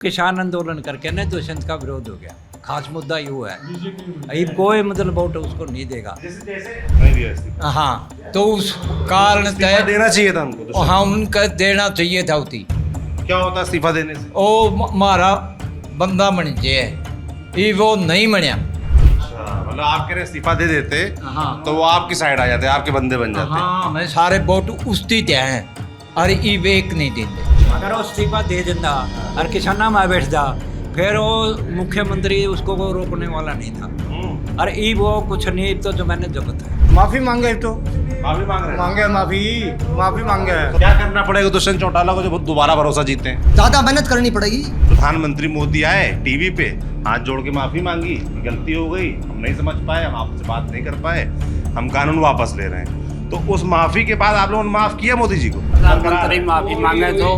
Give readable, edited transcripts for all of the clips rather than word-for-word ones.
किसान आंदोलन करके ना दुष्यंत का विरोध हो गया। खास मुद्दा ये है, अभी कोई मतलब वोट उसको नहीं देगा। नहीं दिया इस्तीफा। हाँ, तो उस कारण इस्तीफा देना चाहिए था उनको। हाँ, उनका देना चाहिए था। उती क्या होता इस्तीफा देने से? ओ मारा बंदा बन जे ये वो नहीं बनिया। अच्छा, मतलब आप कह रहे इस्तीफा दे देते हाँ तो वो आपकी साइड आ जाते, आपके बंदे बन जाते। हाँ, मैं सारे वोट उसती ते हैं और ये वेक नहीं देते। अगर वो इस्तीफा दे देता और किसाना में बैठता फिर वो मुख्यमंत्री उसको वो रोकने वाला नहीं था। और ये वो कुछ नहीं, तो जो मैंने जगत है माफी मांगे तो माफी मांग रहे हैं। मांगे माफी मांगे। क्या करना पड़ेगा दुष्यंत चौटाला को जो दोबारा भरोसा जीते हैं? ज्यादा मेहनत करनी पड़ेगी। प्रधानमंत्री मोदी आए टीवी पे, हाथ जोड़ के माफी मांगी, गलती हो गई, हम नहीं समझ पाए, हम आपसे बात नहीं कर पाए, हम कानून वापस ले रहे हैं। तो उस माफी के बाद आप लोगों ने माफ किया मोदी जी को? प्रधानमंत्री माफी मांगे तो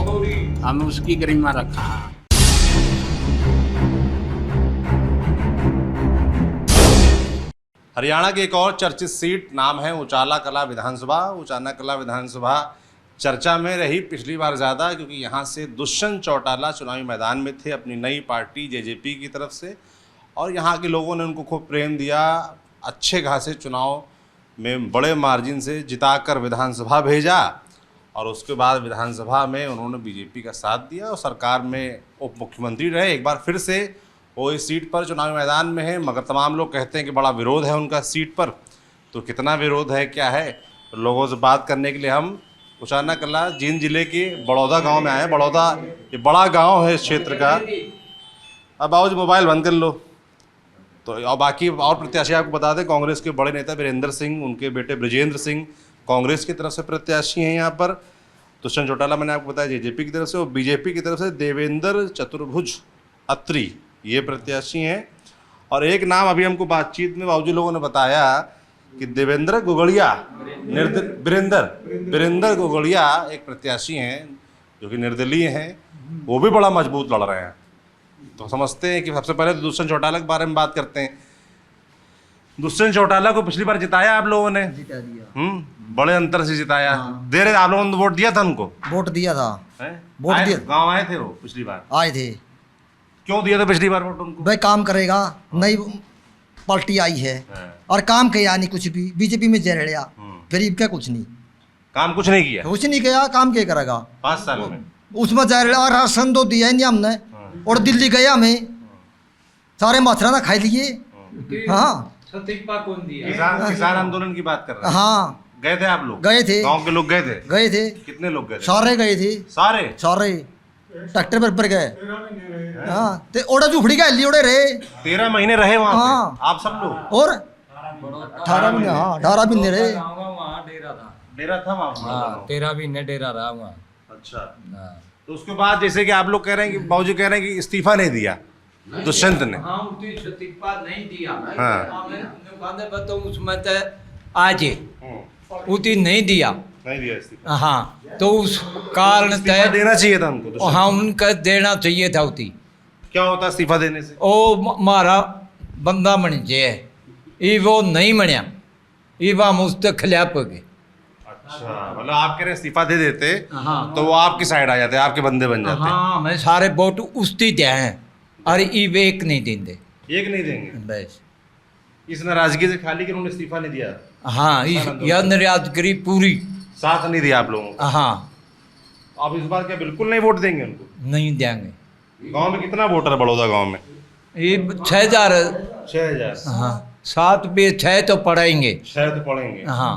हम उसकी गरिमा रखा। हरियाणा की एक और चर्चित सीट नाम है उचाला कला विधानसभा। उचाला कला विधानसभा चर्चा में रही पिछली बार ज़्यादा, क्योंकि यहाँ से दुष्यंत चौटाला चुनावी मैदान में थे अपनी नई पार्टी जेजेपी की तरफ से, और यहाँ के लोगों ने उनको खूब प्रेम दिया। अच्छे खासे चुनाव में बड़े मार्जिन से जिताकर विधानसभा भेजा, और उसके बाद विधानसभा में उन्होंने बीजेपी का साथ दिया और सरकार में उप मुख्यमंत्री रहे। एक बार फिर से वो इस सीट पर चुनावी मैदान में है, मगर तमाम लोग कहते हैं कि बड़ा विरोध है उनका सीट पर। तो कितना विरोध है, क्या है, तो लोगों से बात करने के लिए हम उचाला कला जींद जिले के बड़ौदा गांव में आए हैं। बड़ौदा ये बड़ा गांव है इस क्षेत्र का। अब बाबूजी मोबाइल बंद कर लो। तो और बाकी और प्रत्याशी आपको बता दें, कांग्रेस के बड़े नेता वीरेंद्र सिंह, उनके बेटे ब्रजेंद्र सिंह कांग्रेस की तरफ से प्रत्याशी हैं यहाँ पर। दुष्यंत चौटाला मैंने आपको बताया जेजेपी की तरफ से, और बीजेपी की तरफ से देवेंद्र चतुर्भुज अत्री ये प्रत्याशी हैं। और एक नाम अभी हमको बातचीत में बाबूजी लोगों ने बताया कि देवेंद्र गोगड़िया, वीरेंद्र गोगड़िया एक प्रत्याशी हैं जो कि निर्दलीय हैं, वो भी बड़ा मजबूत लड़ रहे हैं। तो समझते हैं कि सबसे पहले तो दुष्यंत चौटाला के बारे में बात करते हैं। दुष्यंत चौटाला को पिछली बार जिताया आप लोगों ने, जिता दिया। बड़े अंतर से जिताया। दे रहे आप लोगों ने वोट दिया था उनको? वोट दिया था। वोट दिया, गाँव आए थे वो पिछली बार? आए थे। क्यों दिया था पिछली बार वोट उनको? भाई काम करेगा, नई पार्टी आई है और काम किया नहीं कुछ भी, बीजेपी में जय रहा, गरीब का कुछ नहीं, काम कुछ नहीं किया कुछ नहीं किया, काम क्या करेगा 5 साल में? उसमें जय रहा, और राशन तो दिया ही नहीं हमने। और दिल्ली गया हमें, सारे मछराना खाई लिए। हाँ किसान आंदोलन की बात कर रहे हैं। हाँ, गए थे आप लोग? गए थे। गांव के लोग गए थे? गए थे, कितने लोग गए थे? सारे गए थे, सारे सारे ट्रैक्टर पर गए। हाँ, ते ओड़ा झुपड़ी का हिली ओड़े रहे। 13 महीने रहे वहाँ हाँ। पे आप सब लोग? और 18 महीने, हाँ 18 महीने रहे। वहाँ डेरा था। डेरा था वहाँ? हाँ, 13 महीने डेरा रहा वहाँ। अच्छा। हाँ। तो उसके बाद जैसे कि आप लोग कह रहे हैं कि बाबूजी कह रहे हैं कि इस्तीफा नहीं दिया दुष्यंत ने। हाँ, उसी इस्तीफा नहीं दिया। हाँ। तो उसमें तो आज उती नहीं दिया। नहीं दिया इस्तीफा। हाँ, तो उस कारण इस्तीफा देना चाहिए था उनको दुष्यंत। हाँ, उनका देना चाहिए था। उती क्या होता इस्तीफा देने से? ओ मारा बंदा बन जे ये वो नहीं बनिया, ये वह मुझसे खिलाफ हो गए। अच्छा, मतलब आप कह रहे इस्तीफा दे देते हाँ तो वो आपकी साइड आ जाते, आपके बंदे बन जाते। हाँ, मैं सारे वोट उसती ते हैं और ये वेक नहीं देंगे। एक नहीं देंगे बस इस नाराजगी से, खाली कि उन्होंने इस्तीफा नहीं दिया, हाँ, यह निर्यातगिरी पूरी। साथ नहीं दिया आप लोगों को। हाँ, आप इस बार क्या बिल्कुल नहीं वोट देंगे उनको? नहीं देंगे। गांव में कितना वोटर है बड़ौदा गांव में? ये 6000। 6000। हाँ, 7 पे 6 तो पड़ेंगे। 6 तो पड़ेंगे। हाँ,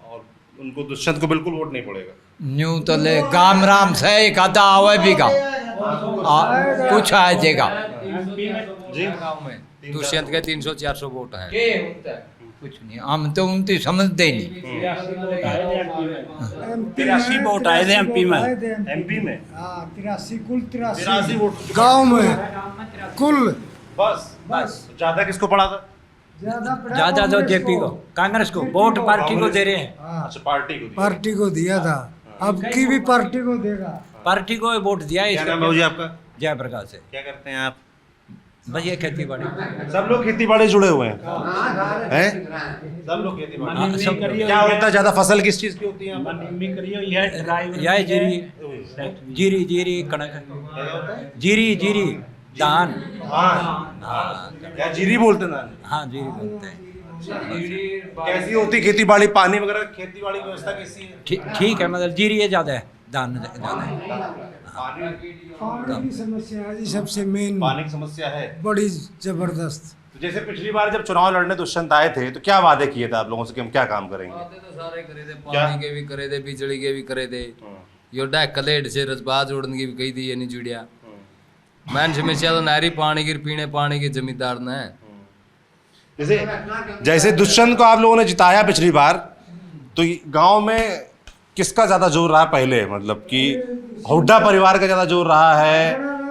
और उनको दुष्यंत को बिल्कुल वोट नहीं पड़ेगा? न्यू तो ले गाम राम से एक आधा आवे भी का कुछ आ जाएगा। जी, दुष्यंत के 300-400 वोट हैं। कुछ नहीं, हम तो उनकी समझते ही नहीं। 83 वोट आए थे एमपी में। एमपी में 83 कुल 83 वोट गाँव में कुल। बस ज्यादा किसको पड़ा था? ज्यादा तो जेपी को, कांग्रेस को वोट पार्टी को दे रहे हैं। अच्छा, पार्टी को दिया। पार्टी को दिया था, अब की भी पार्टी को देगा। पार्टी को वोट दिया है। क्या नाम है जी आपका? जयप्रकाश है। क्या करते हैं आप? बस ये खेती बाड़ी। सब लोग खेती बाड़ी जुड़े हुए हैं? सब लोग खेती बाड़ी। हाँ, सब क्या होता है ज्यादा फसल किस चीज की होती है? यह जीरी जीरी कणक जीरी धान। या जीरी बोलते हैं ना? हाँ जीरी बोलते हैं। कैसी होती खेती बाड़ी, पानी वगैरह, खेती बाड़ी की व्यवस्था कैसी है? ठीक है, मतलब जीरी है ज़्यादा है, धान ज़्यादा है। पानी की समस्या है जी, सबसे मेन पानी की समस्या है बड़ी जबरदस्त। तो जैसे पिछली बार जब चुनाव लड़ने दुष्यंत आए थे तो क्या वादे किए थे आप लोगों से कि हम क्या काम करेंगे? वादे तो सारे करे थे, पानी के भी करे थे, बिजली के भी करे थे। योडा कलेड से रजबाज जोड़ने की भी कही थी, ये नहीं जुड़िया। मैंने समस्या तो नारी पानी की, पीने पानी के जमींदार ने। जैसे दुष्यंत को आप लोगों ने जिताया पिछली बार, तो गांव में किसका ज्यादा जोर रहा पहले? मतलब कि हुड्डा परिवार का ज्यादा जोर रहा है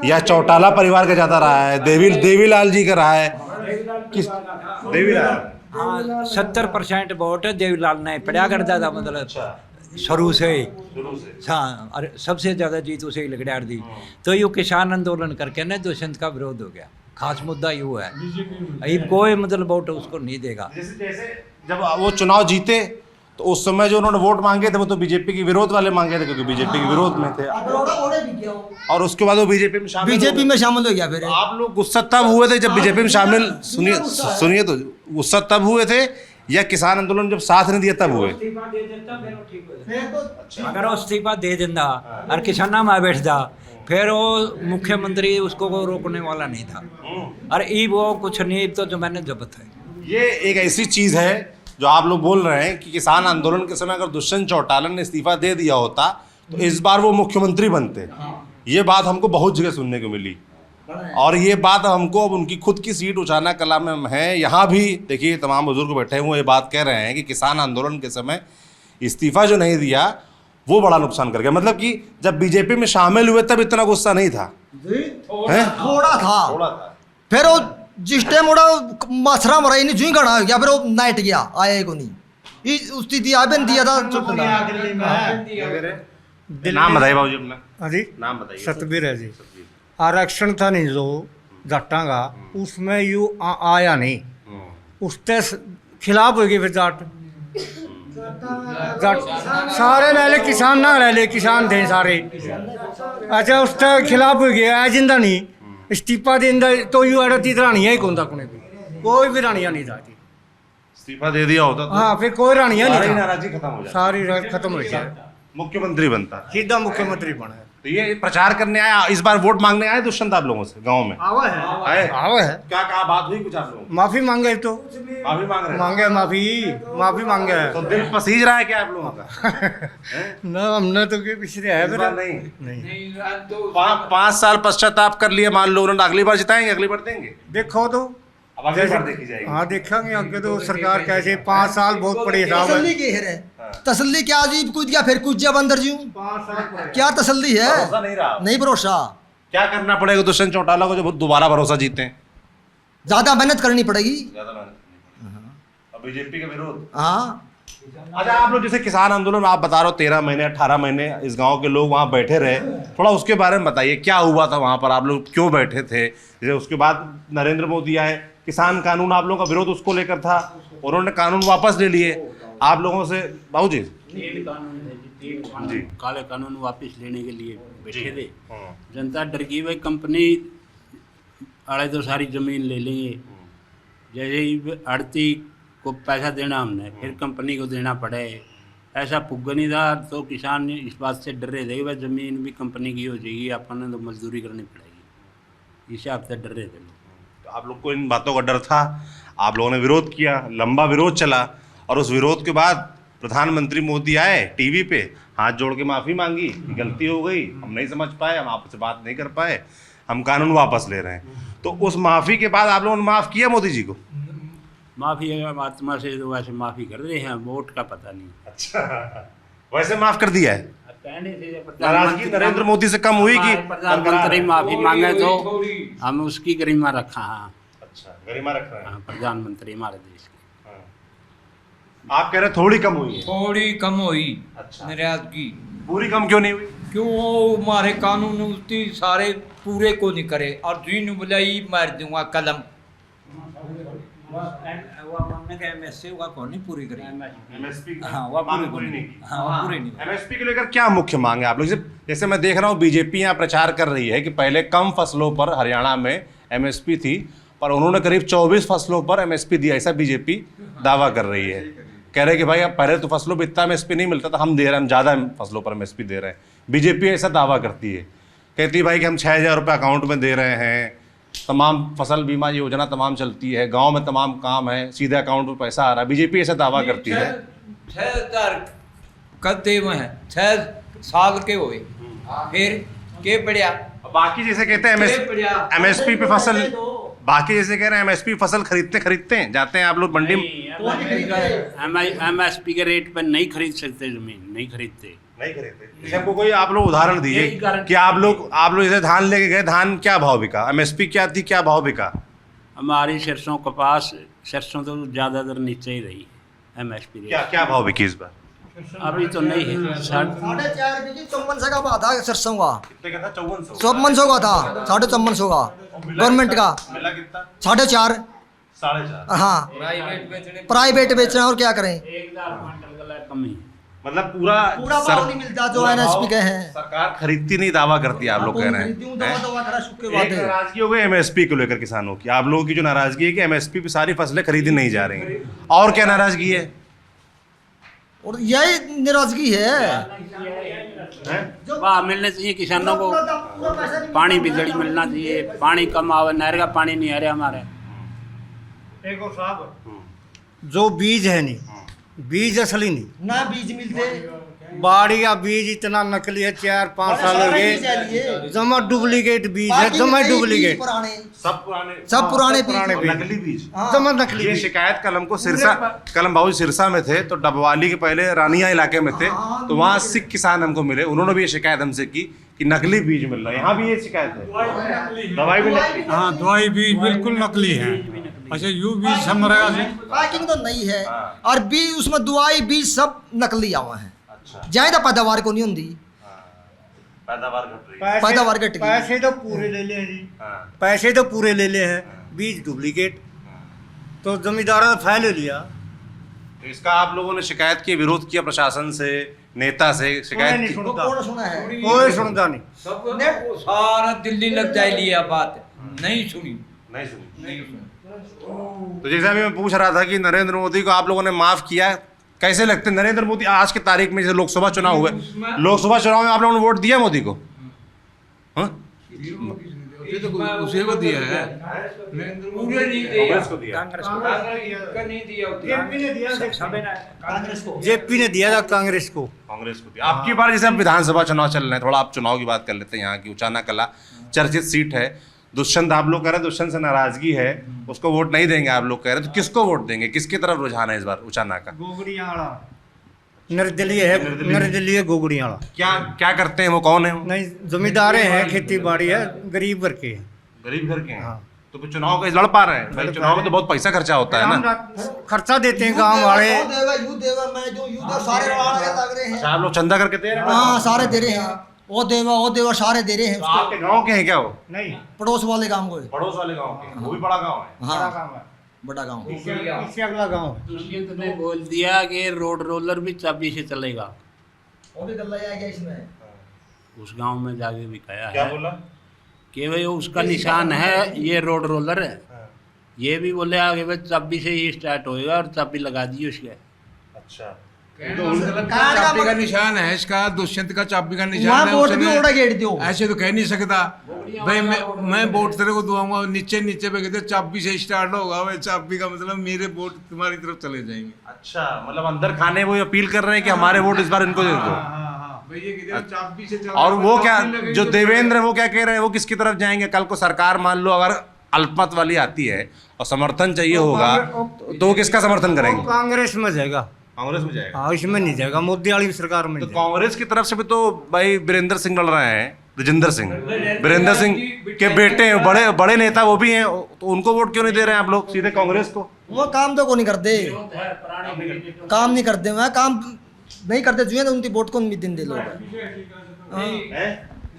या चौटाला परिवार का ज्यादा रहा है, देवीलाल जी का रहा है? किस देवीलाल? हाँ 70% वोट देवीलाल ने पड़ा करता था, मतलब शुरू से ही। हाँ, और सबसे ज़्यादा जीत उसे ही लगड़ा दी। तो यूँ किसान आंदोलन करके ना दुष्यंत का विरोध हो गया। खास मुद्दा यूँ है, अब कोई मतलब वोट उसको नहीं देगा। जैसे जब वो चुनाव जीते तो उस समय जो उन्होंने वोट मांगे थे वो तो बीजेपी के विरोध वाले मांगे थे, क्योंकि बीजेपी के विरोध में थे। और उसके बाद वो बीजेपी में शामिल हो गया। फिर आप लोग गुस्सा तब हुए थे जब बीजेपी में शामिल, सुनिए तो गुस्सा तब हुए थे या किसान आंदोलन जब साथ नहीं दिया तब हुए? अगर वो इस्तीफा दे देता और किसाना में बैठता, फिर वो मुख्यमंत्री उसको को रोकने वाला नहीं था। और ई वो कुछ नहीं, तो जो मैंने जब्त है। ये एक ऐसी चीज है जो आप लोग बोल रहे हैं कि किसान आंदोलन के समय अगर दुष्यंत चौटाला ने इस्तीफा दे दिया होता तो इस बार वो मुख्यमंत्री बनते। ये बात हमको बहुत जगह सुनने को मिली, और ये बात हमको अब उनकी खुद की सीट उचाना कला में है, यहाँ भी देखिए तमाम बुजुर्ग बैठे हुए ये बात कह रहे हैं कि किसान आंदोलन के समय इस्तीफा जो नहीं दिया वो बड़ा नुकसान कर गया। मतलब कि जब बीजेपी में शामिल हुए तब इतना गुस्सा नहीं था, थोड़ा था। फिर वो जिस टाइम मछरा मरा नहीं जुई गड़ा हो गया, फिर वो नाइट गया, आया को नहीं उसकी दिया बन दिया था। नाम बताइए बाबूजी अपना। हाँ जी, नाम बताइए। सतबीर है जी। आरक्षण था नहीं जो जाटा का, उसमें यू आया नहीं, उसके खिलाफ हो गई। फिर जाट सारे ले ले, किसान ना ले ले, किसान थे सारे। अच्छा उसके खिलाफ हो गया, जिंदा नहीं इस्तीफा देंदा तो यू अड़ती रानिया ही कौन था, कोई भी रानिया नहीं था। इस्तीफा दे दिया होता तो हाँ, फिर कोई रानिया नहीं था, नाराजगी खत्म हो जाती, सारी खत्म हो जाए, मुख्यमंत्री बनता, सीधा मुख्यमंत्री बना। तो ये प्रचार करने आया, इस बार वोट मांगने आए दुष्यंत आप लोगों से गांव में? आवा है। क्या कहा, बात हुई कुछ आप लोगों? माफी मांगे तो माफी मांग रहे हैं? माफी मांगे। तो दिल पसीज रहा है क्या आप लोगों का? ना हमने तो के पिछले है फिर नहीं। 5 साल पश्चाताप कर लिए, मान लो उन्होंने अगली बार जिताएंगे, अगली बार देंगे, देखो तो अब अगली बार देखी जाएगी। हाँ देखेंगे आगे तो सरकार कैसे। 5 साल बहुत बड़े हिसाब है। तसल्ली क्या अजीब कूद गया, फिर कूद जा बंदर जी, क्या तसल्ली है? भरोसा नहीं रहा, नहीं भरोसा। क्या करना पड़ेगा दुष्यंत चौटाला को जब दोबारा भरोसा जीते? ज्यादा मेहनत करनी पड़ेगी। ज्यादा मेहनत। अब बीजेपी का विरोध। हाँ अच्छा, आप लोग जैसे किसान आंदोलन आप बता रहे हो 13 महीने 18 महीने इस गांव के लोग वहां बैठे रहे, थोड़ा उसके बारे में बताइए, क्या हुआ था वहां पर, आप लोग क्यों बैठे थे? जैसे उसके बाद नरेंद्र मोदी आए, किसान कानून आप लोगों का विरोध उसको लेकर था, उन्होंने कानून वापस ले लिए आप लोगों से। बाबू जी जी, काले कानून वापस लेने के लिए बैठे थे। जनता डर गई, भाई कंपनी अड़े तो सारी जमीन ले लेंगे, जैसे ही आड़ती को पैसा देना हमने, फिर कंपनी को देना पड़े, ऐसा पुग्गा नहीं था। तो किसान इस बात से डर रहे थे कि भाई ज़मीन भी कंपनी की हो जाएगी, अपन ने तो मजदूरी करनी पड़ेगी, इस हिसाब से डर रहे थे लोग। तो आप लोग को इन बातों का डर था, आप लोगों ने विरोध किया, लंबा विरोध चला, और उस विरोध के बाद प्रधानमंत्री मोदी आए, टीवी पे हाथ जोड़ के माफ़ी मांगी, गलती हो गई, हम नहीं समझ पाए, हम आपसे बात नहीं कर पाए, हम कानून वापस ले रहे हैं। तो उस माफ़ी के बाद आप लोगों ने माफ़ किया मोदी जी को? माफ़ी आत्मा से तो वैसे माफ़ी कर रहे हैं, वोट का पता नहीं। अच्छा, वैसे माफ़ कर दिया है? कहने से नाराजगी नरेंद्र मोदी से कम हुई कि प्रधानमंत्री माफ़ी मांगे तो हम उसकी गरिमा रखा। हाँ, अच्छा, गरिमा रख रहे हैं। हाँ, प्रधानमंत्री हमारे देश के। आप कह रहे थोड़ी कम हुई है? थोड़ी कम हुई। अच्छा, निर्यात की पूरी कम क्यों नहीं हुई? क्यों? हमारे कानून उसकी सारे पूरे को नहीं करे और जी बोला ही मार दूंगा कलम एमएसपी हुआ कौन नहीं पूरी करी एमएसपी हाँ वो पूरी नहीं हाँ वो पूरी नहीं एमएसपी को लेकर क्या मुख्य मांग है आप लोग? जैसे मैं देख रहा हूँ बीजेपी यहाँ प्रचार कर रही है कि पहले कम फसलों पर हरियाणा में एमएसपी थी, पर उन्होंने करीब 24 फसलों पर एमएसपी दिया, ऐसा बीजेपी दावा कर रही है। कह रहे हैं कि भाई अब पहले तो फसलों पर इतना एमएसपी नहीं मिलता था, हम दे रहे हैं, हम ज़्यादा फसलों पर एमएसपी दे रहे हैं। बीजेपी ऐसा दावा करती है, कहती है भाई कि हम 6,000 रुपये अकाउंट में दे रहे हैं, तमाम फसल बीमा योजना तमाम चलती है, गांव में तमाम काम है, सीधे अकाउंट में पैसा आ रहा है। बीजेपी ऐसा दावा करती है। 6,000 कद दे हुए हैं, 6 साल के हुए फिर के बढ़िया बाकी जैसे कहते हैं एमएसपी पे फसल, बाकी जैसे कह रहे हैं एमएसपी फसल खरीदते हैं, जाते हैं आप लोग मंडी में एमएसपी के रेट पर नहीं खरीद सकते, जमीन नहीं खरीदते। जैसे हमको कोई आप लोग उदाहरण दीजिए कि आप लोग जैसे धान लेके गए, धान क्या भाव बिका, एमएसपी क्या थी, क्या भाव बिका? हमारी सरसों कपास सरसों तो ज़्यादातर नीचे ही रही एमएसपी। क्या भाव बिकी इस बार? अभी तो नहीं है। 5400 का भाव था सरसों का, कितने का था? 5400 5400 का था, 5450 का गवर्नमेंट का, मिला कितना? 4.5। 4.5। हाँ प्राइवेट बेचना और क्या करें, 1,000 क्विंटल गला कमी। मतलब पूरा भाव नहीं मिलता जो एमएसपी के हैं। सरकार खरीदती नहीं, दावा करती है, आप लोग कह रहे हैं। एक नाराजगी हो गई एमएसपी को लेकर किसानों की, आप लोगों की जो नाराजगी है कि एमएसपी पे सारी फसलें खरीदी नहीं जा रही, और क्या नाराजगी है? और यही नाराजगी है, वाह मिलने चाहिए किसानों को, पानी भी जड़ी मिलना चाहिए, पानी कम आवे, नहर का पानी नहीं आ रहा हमारे। एक और साहब जो बीज है नहीं, बीज असली नहीं ना बीज मिलते, बाड़ी का बीज इतना नकली है, 4-5 साल हो गए, जमा डुप्लीकेट बीज है, जमा डुप्लीकेट, सब पुराने बीज, नकली बीज, जमा नकली ये बीज। शिकायत कलम बाबू सिरसा में थे, तो डबवाली के पहले रानिया इलाके में थे, तो वहाँ सिख किसान हमको मिले, उन्होंने भी ये शिकायत हमसे की कि नकली बीज मिल रहा है। यहाँ भी ये शिकायत है, दवाई भी नकली। हाँ दवाई बीज बिल्कुल नकली है। अच्छा यू बीज सब मरेगा जी, पैकिंग तो नहीं है, और बीज उसमें दवाई बीज सब नकली आवा है। ज्यादा पैदावार को नहीं होती, पैदावार घट रही है। पैदावार घट गई। पैसे तो पूरे ले ले हैं जी, पैसे तो पूरे ले ले हैं, बीज डुप्लीकेट, तो जमींदारों ने फाइल लिया। तो इसका आप लोगों ने शिकायत की, विरोध किया प्रशासन से, नेता से शिकायत की? कौन सुना है? कोई सुनता नहीं, सब सारा दिल्ली लग जाए लिया बात, नहीं सुनी। तो जैसा अभी मैं पूछ रहा था कि नरेंद्र मोदी को आप लोगों ने माफ किया, कैसे लगते नरेंद्र मोदी आज की तारीख में? जैसे लोकसभा चुनाव हुए, लोकसभा चुनाव में आप लोगों ने वोट दिया मोदी को? हाँ? उसी को दिया है, पूरे नहीं दिया, कांग्रेस को दिया, नहीं दिया, जेपी ने दिया था कांग्रेस को। कांग्रेस को दिया। आपकी बार जैसे अब विधानसभा चुनाव चल रहे हैं, थोड़ा आप चुनाव की बात कर लेते हैं। यहाँ की उचाना कला चर्चित सीट है, दुष्यंत आप लोग कह रहे हैं दुष्यंत से नाराजगी है, उसको वोट नहीं देंगे आप लोग कह रहे हैं, तो किसको वोट देंगे? किसकी तरफ रुझान है इस बार उचाना का? गोगड़ियाला निर्दलीय है, निर्दलीय गोगड़ियाला। क्या करते हैं वो, कौन है वो? नहीं जमींदारे हैं, खेती बाड़ी है, गरीब वर्ग के हैं, गरीब घर के हैं। तो फिर चुनाव का लड़ पा रहे हैं भाई? चुनाव में तो बहुत पैसा खर्चा होता है ना, खर्चा देते हैं गांव वाले। अच्छा आप लोग चंदा करके दे रहे हैं? हाँ सारे दे रहे हैं, वो देवा सारे दे रहे हैं। तो आपके गांव के हैं क्या वो? नहीं, पड़ोस वाले गांव को, पड़ोस वाले गांव के, वो भी बड़ा गांव है। हाँ बड़ा गांव, इससे अगला गांव है। दुष्यंत ने बोल दिया कि रोड रोलर भी चाबी से चलेगा, वो भी गल्ला आ गया इसमें। उस गांव में जाके भी कहा क्या है बोला? कि भाई उसका निशान है ये रोड रोलर है, ये भी बोले आगे भाई चाबी से ही स्टार्ट होएगा, और चाबी लगा दी उसके। अच्छा चाबी का निशान है इसका, दुष्यंत का चाबी का निशान वहाँ है। वोट भी उसने ओढ़ा गेट दो, ऐसे तो कह नहीं सकता भाई मैं वोट तेरे को दूंगा, नीचे पे कहते चाबी से स्टार्ट होगा, भाई चाबी का मतलब मेरे वोट तुम्हारी तरफ चले जाएंगे। अच्छा, मतलब अंदर खाने वो अपील कर रहे हैं कि हमारे वोट इस बार इनको दे दो। भाई ये कहते हैं चाबी से चला, और वो क्या जो देवेंद्र है वो क्या कह रहे हैं, वो किसकी तरफ जाएंगे? कल को सरकार मान लो अगर अल्पमत वाली आती है और समर्थन चाहिए होगा तो किसका समर्थन करेंगे? कांग्रेस में जाएगा, कांग्रेस में जाएगा। हाँ इसमें नहीं जाएगा, मोदी वाली सरकार में तो जाएगा। कांग्रेस की तरफ से भी तो भाई वीरेंद्र सिंह लड़ रहे हैं, राजेंद्र सिंह, वीरेंद्र सिंह के बेटे हैं, बड़े बड़े नेता वो भी हैं, तो उनको वोट क्यों नहीं दे रहे हैं आप लोग सीधे कांग्रेस को? वो काम तो को नहीं करते, काम नहीं करते, वह काम नहीं करते जो है तो उनकी वोट को नहीं देंगे लोग।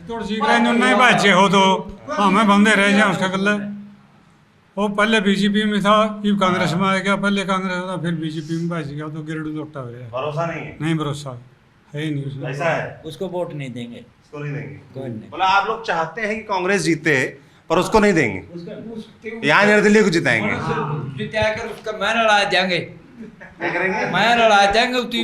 तो सीख रहे हैं नहीं बच्चे हो तो हमें बंदे रह जाए उसका गल्ला। वो पहले बीजेपी में था, फिर कांग्रेस में आ गया, पहले कांग्रेस था फिर बीजेपी में बच गया, तो गिरडू लोटा हो रहा। भरोसा नहीं है, नहीं भरोसा है ही नहीं उसमें। ऐसा है, उसको वोट नहीं देंगे, उसको नहीं देंगे। कोई नहीं। बोला आप लोग चाहते हैं कि कांग्रेस जीते पर उसको नहीं देंगे, यहाँ निर्दलीय को जिताएंगे। जिताकर उसका मैं लड़ा जाएंगे, क्या करेंगे? मैं लड़ा जाएंगे उसी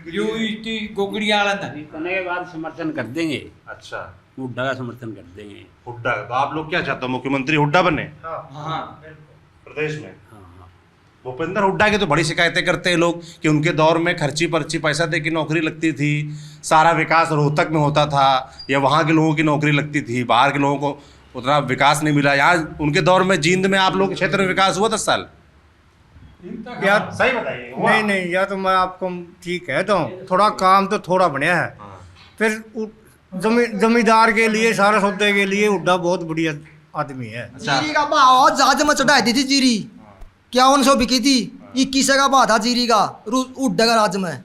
यू इतनी गोगड़िया वाला था। जीतने के बाद समर्थन कर देंगे, अच्छा, हुड्डा का समर्थन कर देंगे। हुड्डा, तो आप लोग क्या चाहते हो, मुख्यमंत्री हुड्डा बने हाँ प्रदेश में? हाँ, भूपेंद्र हुड्डा की तो बड़ी शिकायतें करते हैं लोग कि उनके दौर में खर्ची पर्ची पैसा दे के नौकरी लगती थी, सारा विकास रोहतक में होता था, या वहाँ के लोगों की नौकरी लगती थी, बाहर के लोगों को उतना विकास नहीं मिला। यहाँ उनके दौर में जींद में आप लोग के क्षेत्र में विकास हुआ 10 साल? या सही बताइए। नहीं नहीं, या तो मैं आपको ठीक कहता हूँ, थोड़ा काम तो थोड़ा बढ़िया है। फिर जमींदार के लिए, सारे सौदे के लिए हुड्डा बहुत बढ़िया आदमी है। जीरी का भाव जहाज में चढ़ाई दी थी जीरी, 5100 बिकी थी, 21 का भाव था जीरी का हुड्डा का राज में।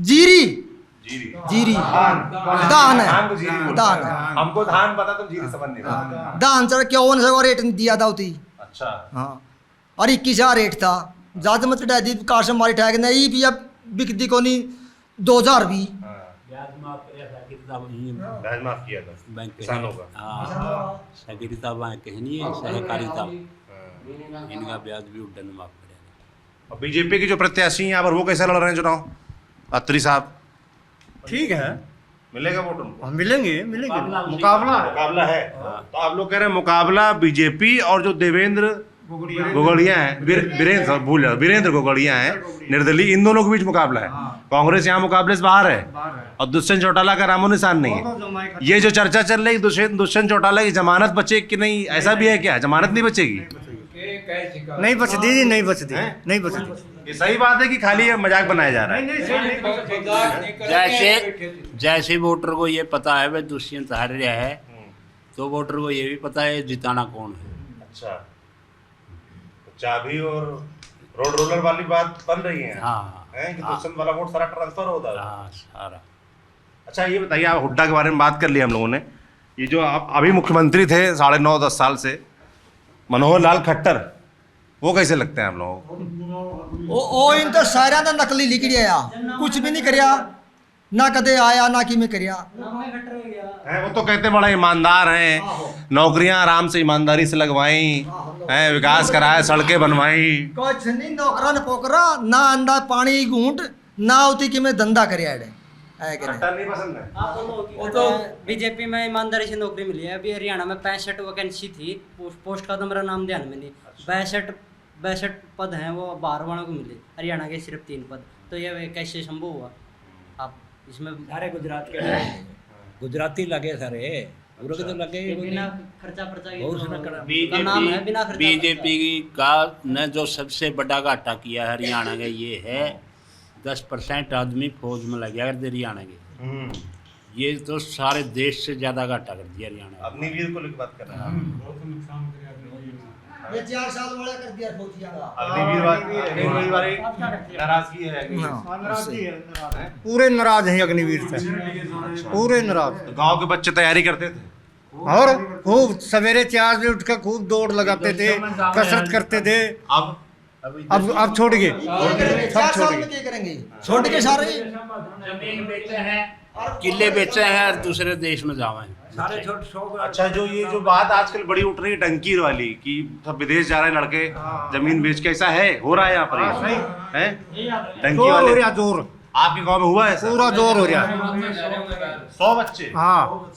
जीरी जीरी धान है, धान है। हमको धान पता, तो जीरी समझ नहीं पता। धान चढ़ 5100 का रेट दिया था उती। अच्छा, हाँ, और 21 रेट था। जहाज में चढ़ाई दी, काश मारी ठहर नहीं भी, अब बिकती को नहीं 2000 भी। ब्याज माफ ब्याज माफ किया था बैंक किसानों का। सहकारिता बैंक है नहीं है, सहकारिता, इनका ब्याज भी हुड्डा ने माफ करेगा। और बीजेपी की जो प्रत्याशी हैं यहाँ पर, वो कैसे लड़ रहे हैं चुनाव? अत्री साहब, ठीक है, मिलेगा वोट उनको? हम मिलेंगे मिलेंगे, मुकाबला है। मुकाबला है। तो आप लोग कह रहे हैं मुकाबला बीजेपी और जो देवेंद्र गोगड़िया हैं, वीरेंद्र गोगड़िया हैं निर्दलीय, इन दोनों के बीच मुकाबला है। कांग्रेस यहाँ मुकाबले से बाहर है और दुष्यंत चौटाला का नामो निशान नहीं है। ये जो चर्चा चल रही दुष्यंत चौटाला की जमानत बचे कि नहीं, ऐसा भी है क्या? जमानत नहीं बचेगी? नहीं बचती जी, नहीं बचती, नहीं बचती। ये सही बात है कि खाली मजाक बनाया जा रहा है? जैसे वोटर को ये पता है भाई दुष्यंत हार रहा है, तो वोटर को ये भी पता है जिताना कौन है। अच्छा, तो चाबी और रोड रोलर वाली बात बन रही है। हाँ हैं कि दुष्यंत वाला वोट सारा ट्रांसफर होता है। हाँ सारा। अच्छा, ये बताइए, आप हुड्डा के बारे में बात कर लिया हम लोगों ने, ये जो आप अभी मुख्यमंत्री थे 9.5-10 साल से, मनोहर लाल खट्टर, वो कैसे लगते हैं आप लोगों को? ओ इन तो सारा ना नकली लिख दिया, कुछ भी नहीं करिया, ना कदे आया ना कि में करिया। वो तो कहते बड़ा ईमानदार हैं, नौकरियां आराम से ईमानदारी से लगवाई हैं, विकास कराया, सड़कें बनवाई। कुछ नहीं, नौकरा न पोकरा ना, अंडा पानी घूंट ना, उती कि में धंधा करिया है कि नहीं? नहीं पसंद है? वो तो बीजेपी में ईमानदारी से नौकरी मिली है। अभी हरियाणा में 65 वैकेंसी थी, पोस्ट का तो मेरा नाम ध्यान में नहीं, 62 पद हैं, वो बाहर वालों को मिले, हरियाणा के सिर्फ 3 पद। तो ये कैसे संभव हुआ? आप इसमें सारे गुजरात के गुजराती लगे सारे, पूरे के तो लगे बिना खर्चा पर्चा के बहुत सुना करा। का नाम है बिना खर्चा बीजेपी का ने जो सबसे बड़ा घाटा किया है हरियाणा का, ये है 10% आदमी फौज में लग गया कर दे हरियाणा के। ये तो सारे देश से ज्यादा घाटा कर दिया हरियाणा। अग्निवीर को लेकर बात कर रहे हैं। ये 4 साल वाला कर दिया फौजिया का। अग्निवीर वाली नाराजगी है। पूरे नाराज हैं अग्निवीर से, पूरे नाराज। तो गांव के बच्चे तैयारी करते थे और खूब सवेरे 4 बजे उठकर खूब दौड़ लगाते थे, कसरत करते थे। अब छोड़ गए, सब छोड़ गए। क्या करेंगे? छोड़ के सारे जमीन बेचे हैं, किले बेचे हैं और दूसरे देश में जावे सारे छोटे। अच्छा, जो ये जो बात आजकल बड़ी उठ रही है टंकी वाली कि सब विदेश जा रहे हैं लड़के जमीन बेच के, ऐसा है, हो रहा है यहाँ पर? है टंकी जोर हो वाले? रहा, जोर आपके गांव में हुआ है? पूरा जोर हो रहा है। 100 बच्चे? हाँ,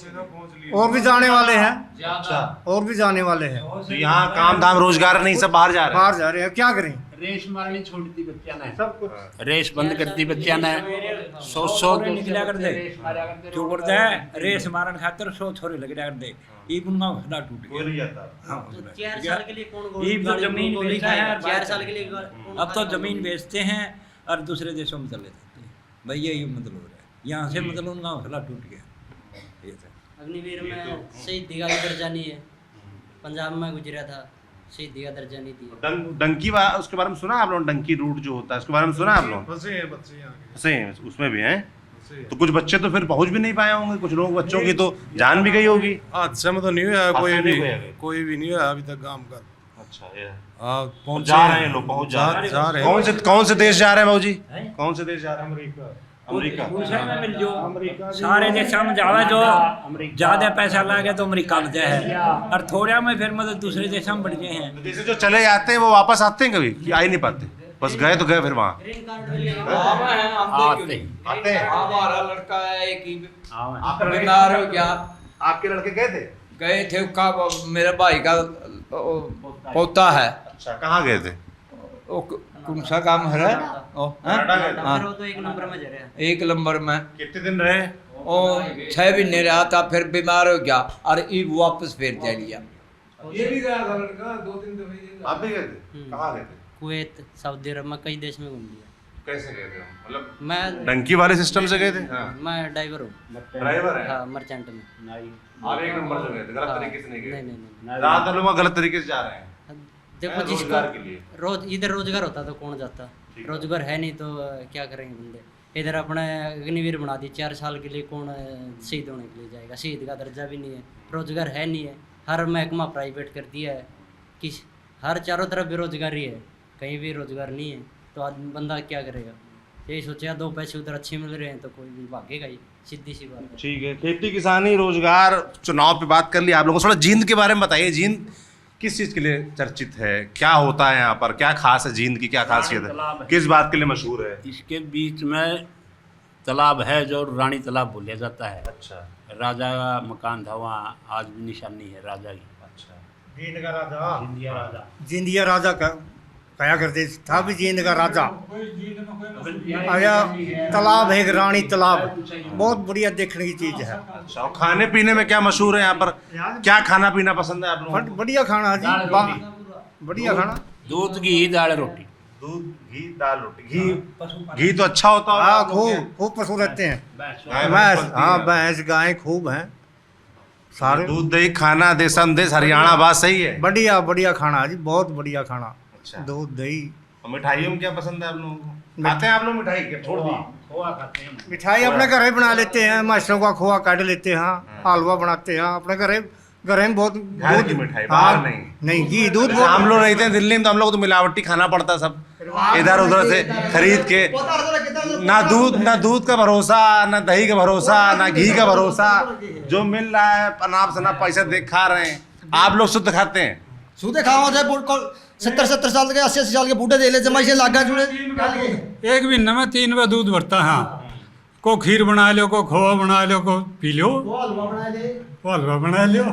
और भी जाने वाले हैं, अच्छा, और भी जाने वाले हैं। तो यहाँ काम धाम रोजगार नहीं, सब बाहर जा रहे हैं। बाहर जा रहे हैं, क्या करें? रेस मारनी छोड़ती बच्चा ने, सब कुछ रेस बंद करती बच्चा ने। 100 निकला कर दे, जो करता है रेस मारन खातिर 100 छोरे लग कर दे, ई बुनगा हौसला टूट गया। कोई नहीं जाता। हाँ, 4 साल के लिए कौन ये तो जमीन बेचता है, 4 साल के लिए अब तो जमीन बेचते हैं और दूसरे देशों में चले जाते हैं। भाई यही मतलब हो रहा है यहाँ से, मतलब उनका हौसला टूट गया। ये अग्निवीर में शहीदी का दर्जा नहीं है, पंजाब में गुजरा था, शहीदी का दर्जा नहीं दिया। डंकी उसके बारे में सुना आप लोगों ने? डंकी रूट जो होता है उसके बारे में सुना आप लोग? फंसे हैं, उसमें भी हैं। तो कुछ बच्चे तो फिर पहुंच भी नहीं पाए होंगे, कुछ लोग बच्चों की तो जान भी गई होगी। हादसे में तो नहीं हुआ हादसा नहीं हुआ है। कोई भी नहीं हुआ अभी तक गांव का। अच्छा ये हाँ पहुंच जा रहे हैं लोग, पहुंच जा रहे हैं। कौन से देश जा रहे हैं भाऊजी? कौन से देश जा रहे हैं? अमेरिका। में मिल जो सारे देशों में जावा जो ज्यादा पैसा लागे तो अमेरिका में जाए है, और थोड़ा में फिर मतलब दूसरे देशों में बढ़ गए हैं। जैसे जो चले जाते हैं वो वापस आते हैं कभी कि आ ही नहीं पाते, बस गए तो गए फिर वहाँ आते हैं। हमारा लड़का है एक ही आपका लड़का- बीमार हो गया, आपके लड़के गए थे? गए थे उसका मेरे भाई का पोता है। अच्छा कहाँ गए थे? वो कौन सा काम है रे? ओ, कनाडा गए थे? हाँ, फिर वो तो एक नंबर में जा रहे हैं। एक नंबर में कितने दिन रहे? वो 6 महीने रहा था, फिर बीमार हो गया और ये वापस फिर जा लिया। ये भी गया था लड़का 2 दिन तो वही आप भी गए थे? कहाँ गए थे? कुवैत, सऊदी अरब में कई देश में घूम लिया। कैसे गए थे? मतलब मैं डंकी वाले सिस्टम से गए थे? मैं ड्राइवर हूँ। ड्राइवर है? हाँ, मर्चेंट में। आप एक नंबर से गए थे, गलत हाँ, तरीके से नहीं गए? नहीं, नहीं। ज्यादातर लोग गलत तरीके से जा रहे हैं। देखो रोजगार के जिसको लिए। रोज इधर रोजगार होता तो कौन जाता, रोजगार है नहीं तो क्या करेंगे बंदे। इधर अपने अग्निवीर बना दी 4 साल के लिए, कौन शहीद होने के लिए जाएगा? शहीद का दर्जा भी नहीं है, रोजगार है नहीं है, हर महकमा प्राइवेट कर दिया है, किस हर चारों तरफ बेरोजगारी है, कहीं भी रोजगार नहीं है, तो आदमी बंदा क्या करेगा? यही सोचा 2 पैसे उधर अच्छे मिल रहे हैं तो कोई भी भागेगा ही, सीधी सी बात है। ठीक है, खेती किसानी रोजगार चुनाव पे बात कर ली आप लोगों। थोड़ा जींद के बारे में बताइए, जींद किस चीज़ के लिए चर्चित है, क्या होता है यहाँ पर, क्या खास है जींद की, क्या खासियत है, किस बात के लिए मशहूर है? इसके बीच में तालाब है जो रानी तालाब बोला जाता है। अच्छा राजा का मकान था वहाँ, आज भी निशानी है राजा की। अच्छा जींद का राजा, इंडिया राजा। जिंदिया राजा का कहा करते था भी, जींद का राजा आया। तालाब है, एक रानी तालाब, बहुत बढ़िया देखने की चीज है। अच्छा, और खाने पीने में क्या मशहूर है यहाँ पर, क्या खाना पीना पसंद है आप लोगों को? बढ़िया खाना जी, बढ़िया खाना। दूध घी दाल रोटी। दूध घी दाल रोटी। घी तो अच्छा होता होगा हाँ, आप लोगों के? खूब खूब पशु रहते हैं। गाय भैंस, पलती हाँ है। भैंस गाय खूब हैं सारे। दूध दही खाना देशम देश हरियाणा बात सही है। बढ़िया बढ़िया खाना जी, बहुत बढ़िया खाना। अच्छा, दूध दही। और मिठाइयों में क्या पसंद है आप लोगों को? खाते हैं आप लोग मिठाई? क्या छोड़ दी? खोआ खाते हैं। मिठाई अपने घर ही बना लेते हैं, मास्टरों का खोआ काट लेते हैं, हलवा बनाते हैं अपने घर में। बहुत घर की मिठाई, बाहर नहीं। नहीं, घी दूध जैसे हम लोग रहते हैं दिल्ली में तो हम लोग तो मिलावटी खाना पड़ता सब, इधर उधर से खरीद के। ना दूध का भरोसा, ना दही का भरोसा, ना घी का भरोसा, जो मिल रहा है अनाप शनाप पैसा देख खा रहे हैं। आप लोग शुद्ध खाते हैं? सूदे खाओ थे 70 साल के 80 साल के बूढ़े दे ले जमाई से लागा जुड़े। एक महीने में 3 बार दूध भरता है। हाँ, को खीर बना लो, को खोआ बना लो, को पी लो, वो हलवा बना लो।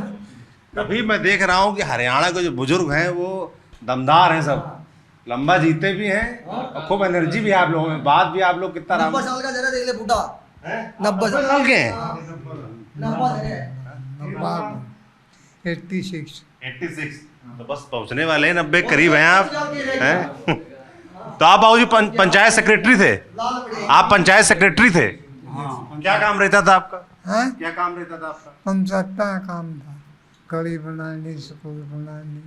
अभी मैं देख रहा हूँ कि हरियाणा के जो बुजुर्ग हैं वो दमदार हैं, सब लंबा जीते भी हैं और खूब एनर्जी भी है आप लोगों में। बात भी आप लोग कितना 90 साल का जरा देख ले बूढ़ा, 90 साल के हैं। 86 तो बस पहुंचने वाले हैं, 90 करीब हैं आप हैं। तो आप बाबूजी पंचायत सेक्रेटरी थे? आप पंचायत सेक्रेटरी थे? क्या काम रहता था आपका? हाँ? क्या काम रहता था आपका? पंचायत का काम था, कड़ी बनानी, स्कूल बनानी,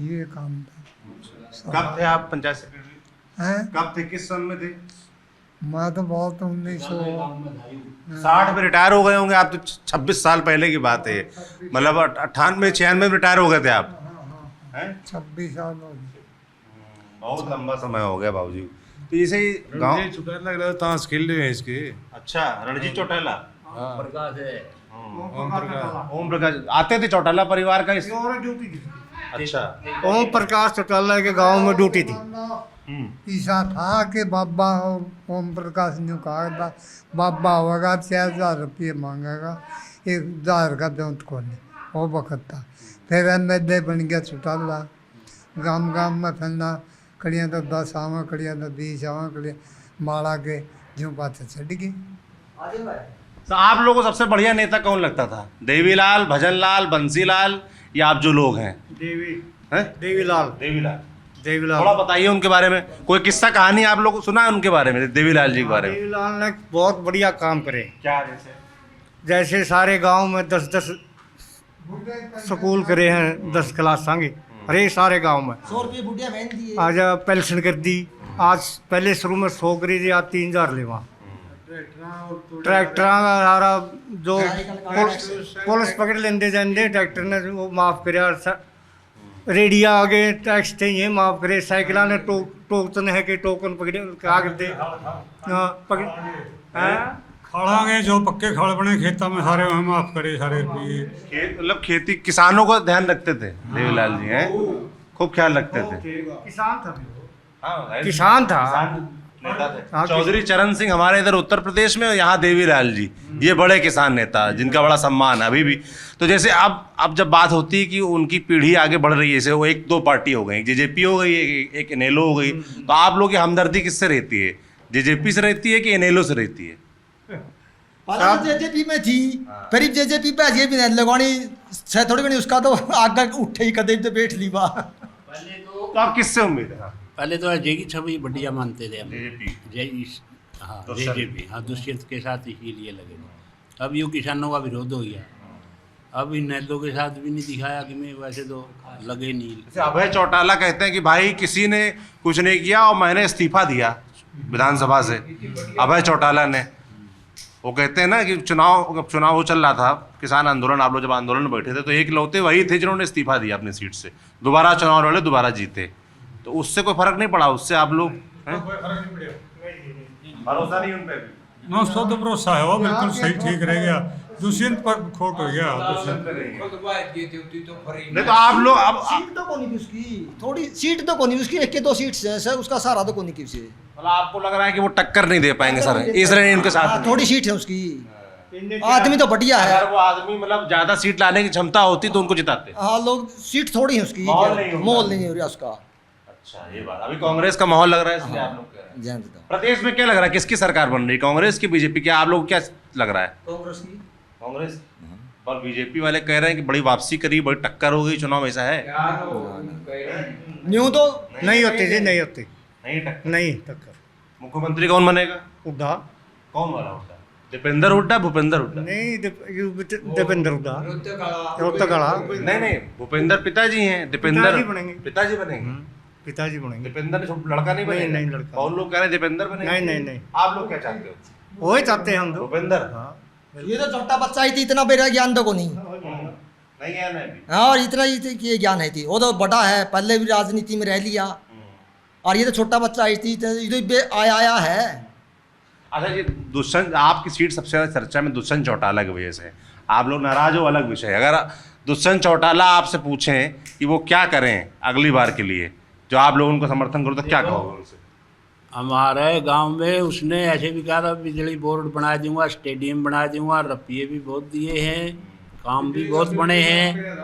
ये काम था। कब थे आप पंचायत सेक्रेटरी? हैं? कब थे, किस सन में थे? मैं तो बहुत 60 में रिटायर हो गए होंगे आप तो। 26 साल पहले की बात है, मतलब 98 96 में रिटायर हो गए थे आप? 26 साल हो गए। बहुत लंबा समय हो गया बाबूजी। तो जैसे ही गाँव छुटा लग रहा ताश खेल रहे हैं इसके। अच्छा, रणजीत चौटाला, प्रकाश है। ओम प्रकाश आते थे चौटाला परिवार का इस... ड्यूटी थी। अच्छा, ओम प्रकाश चौटाला के गांव में ड्यूटी थी। ऐसा था कि बाबा ओम प्रकाश ने कहा था, बाबा होगा 4000 रुपये मांगेगा, 1000 का दौत को नहीं, वो वक्त था। फिर MLA बन गया चौटाला, गांव गांव में फैलना, कड़ियाँ तो 10 आवा, कड़ियाँ तो 20 आवा, कड़ियाँ माड़ा के जो बातें चढ़ गई। तो आप लोगों को सबसे बढ़िया नेता कौन लगता था? देवीलाल, भजनलाल, बंसीलाल, या आप जो लोग हैं? देवीलाल। थोड़ा बताइए उनके बारे में, कोई किस्सा कहानी आप लोग को सुना है उनके बारे में, देवीलाल जी के बारे में? देवीलाल ने बहुत बढ़िया काम करे। क्या? जैसे सारे गांव में 10-10 स्कूल करे हैं, 10 क्लास संगे, अरे सारे गांव में। 100 रुपये बुढ़िया बहन दी। आज पेंशन कर दी, आज पहले शुरू में 100 करी थी, आज 3000 लेवा। ट्रैक्टर का सारा जो पुलिस पकड़ लेंदे जाते ट्रैक्टर ने वो माफ़ कर, रेडिया आगे टैक्स थे ये माफ़ करे, साइकिल ने टोकन है कि टोकन पकड़े क्या करते पकड़ खाड़ांगे जो पक्के खाड़ बने खेतों में सारे वहाँ माफ़ करे सारे रुपये। मतलब खेती किसानों का ध्यान रखते थे देवीलाल जी, हैं खूब ख्याल रखते थे। किसान था, किसान था, नेता थे। चौधरी चरण सिंह हमारे इधर उत्तर प्रदेश में, और यहाँ देवीलाल जी ये बड़े किसान नेता जिनका बड़ा सम्मान है अभी भी। तो जैसे अब जब बात होती है कि उनकी पीढ़ी आगे बढ़ रही है, जैसे वो 1-2 पार्टी हो गई, जेजेपी हो गई, एक इनेलो हो गई, तो आप लोग की हमदर्दी किससे रहती है? जेजेपी से रहती है कि इनेलो से रहती है? जेजेपी में थी, फिर जेजेपी पे ये भी नहीं लगवानी से थोड़ी घनी, उसका तो आगे उठे ही कदम तो बैठ ली बा। तो आप किससे उम्मीद है? पहले तो अजय की छवि बढ़िया मानते थे हम, जेजेपी, हाँ जेजेपी, हाँ दुष्यंत के साथ इसीलिए लगे। अब यूँ किसानों का विरोध हो गया, अब इन नेताओं के साथ भी नहीं दिखाया कि मैं वैसे तो लगे नहीं। जैसे अभय चौटाला कहते हैं कि भाई किसी ने कुछ नहीं किया और मैंने इस्तीफा दिया विधानसभा से, अभय चौटाला ने। वो कहते हैं ना कि चुनाव वो चल रहा था, किसान आंदोलन, आप लोग जब आंदोलन में बैठे थे तो एक लौते वही थे जिन्होंने इस्तीफा दिया अपनी सीट से, दोबारा चुनाव लड़े, दोबारा जीते। तो उससे कोई फर्क नहीं पड़ा, उससे आप लोग भरोसा नहीं उन पे भी? 900 तो भरोसा है, वो बिल्कुल सही ठीक रह गया। दुष्यंत पर खोट हो गया। नहीं तो आप लोग अब सीट तो कोनी उसकी, थोड़ी सीट तो कोनी उसकी, 1-2 सीट है सर, उसका सहारा तो कोनी किसी। मतलब आपको लग रहा है कि वो टक्कर नहीं दे पाएंगे सर, इसलिए इनके साथ थोड़ी सीट है उसकी, आदमी तो बढ़िया है। अगर वो आदमी मतलब ज्यादा सीट लाने की क्षमता होती तो उनको जिताते। हाँ लोग सीट थोड़ी है उसकी, माहौल नहीं हो रहा उसका। अच्छा ये बात, अभी कांग्रेस का माहौल लग रहा है इसलिए आप लोग कह रहे हैं। प्रदेश में क्या लग रहा है, किसकी सरकार बन रही है, कांग्रेस की बीजेपी? क्या आप लोग क्या लग रहा है? कांग्रेस की। कांग्रेस, और बीजेपी वाले कह रहे हैं कि बड़ी वापसी करी, बड़ी टक्कर हो गई चुनाव, ऐसा है? न्यू तो नहीं होती जी, नहीं होती, नहीं टक्कर, नहीं टक्कर। मुख्यमंत्री कौन बनेगा? हुड्डा। कौन वाला हुड्डा? दीपेंद्र हुड्डा, भूपेंद्र हुड्डा? नहीं दीपेंद्र हुड्डा, रोहतकाड़ा। नहीं भूपेंद्र पिताजी हैं, दीपेंद्र पिताजी बनेंगे। पिताजी बनेंगे। दीपेंद्र लड़का नहीं बनेगा? नहीं लड़का। और लोग कह रहे हैं दीपेंद्र बनेंगे। नहीं आप लोग क्या चाहते हो? वही चाहते हैं हम लोग, भूपेंद्र। ये तो छोटा बच्चा ही थी, इतना बेरा ज्ञान तो को नहीं। नहीं ज्ञान है अभी। हाँ, और इतना ही ये ज्ञान है थी, वो तो बड़ा है, पहले भी राजनीति में रह लिया, और ये तो छोटा बच्चा आई थी, तो ये तो आया है। अच्छा जी, दुष्यंत, आपकी सीट सबसे ज़्यादा चर्चा में दुष्यंत चौटाला की वजह से आप लोग नाराज हो, अलग विषय। अगर दुष्यंत चौटाला आपसे पूछें कि वो क्या करें अगली बार के लिए, जो आप लोग उनको समर्थन करो, तो क्या कहोगे उनसे? हमारे गांव में उसने ऐसे भी कहा था बिजली बोर्ड बना दूंगा, स्टेडियम बना दूंगा, रुपये भी बहुत दिए हैं, काम भी बहुत बने हैं,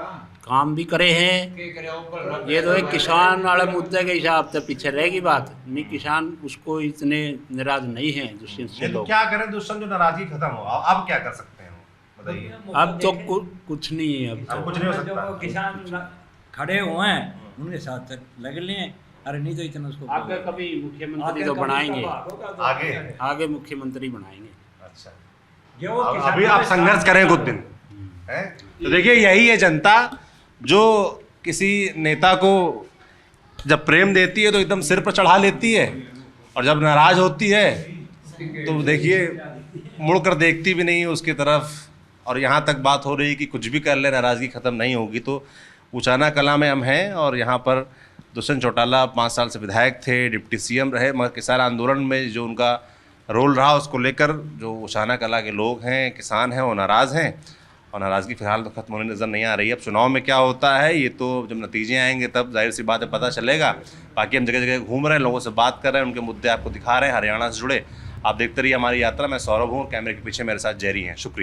काम भी करे हैं। ये तो एक किसान वाले मुद्दे के हिसाब से पीछे रहेगी बात, नहीं किसान उसको इतने नाराज नहीं है दुष्यंत से लोग। क्या करें दुष्यंत, जो नाराजगी खत्म हो, अब क्या कर सकते हैं बताइए? अब तो कुछ नहीं है, अब कुछ नहीं हो सकता। जो किसान खड़े हुए हैं उनके साथ लग लें, अरे नहीं तो इतना उसको आगे कभी मुख्यमंत्री तो बनाएंगे, आगे मुख्यमंत्री बनाएंगे। अच्छा, अभी आप संघर्ष करें कुछ दिन, तो देखिए यही है जनता जो किसी नेता को जब प्रेम देती है तो एकदम सिर पर चढ़ा लेती है, और जब नाराज होती है तो देखिए मुड़कर देखती भी नहीं है उसकी तरफ। और यहाँ तक बात हो रही है कि कुछ भी कर ले, नाराज़गी ख़त्म नहीं होगी। तो उचाना कला में हम हैं, और यहाँ पर दुष्यंत चौटाला 5 साल से विधायक थे, डिप्टी सीएम रहे, मगर किसान आंदोलन में जो उनका रोल रहा उसको लेकर जो उचाना कला के लोग हैं, किसान हैं, वो नाराज़ हैं, और नाराज़गी फिलहाल तो खत्म होने नज़र नहीं आ रही है। अब चुनाव में क्या होता है ये तो जब नतीजे आएंगे तब जाहिर सी बात है पता चलेगा। बाकी हम जगह जगह घूम रहे हैं, लोगों से बात कर रहे हैं, उनके मुद्दे आपको दिखा रहे हैं, हरियाणा से जुड़े। आप देखते रहिए हमारी यात्रा। मैं सौरभ हूँ, कैमरे के पीछे मेरे साथ जेरी हैं। शुक्रिया।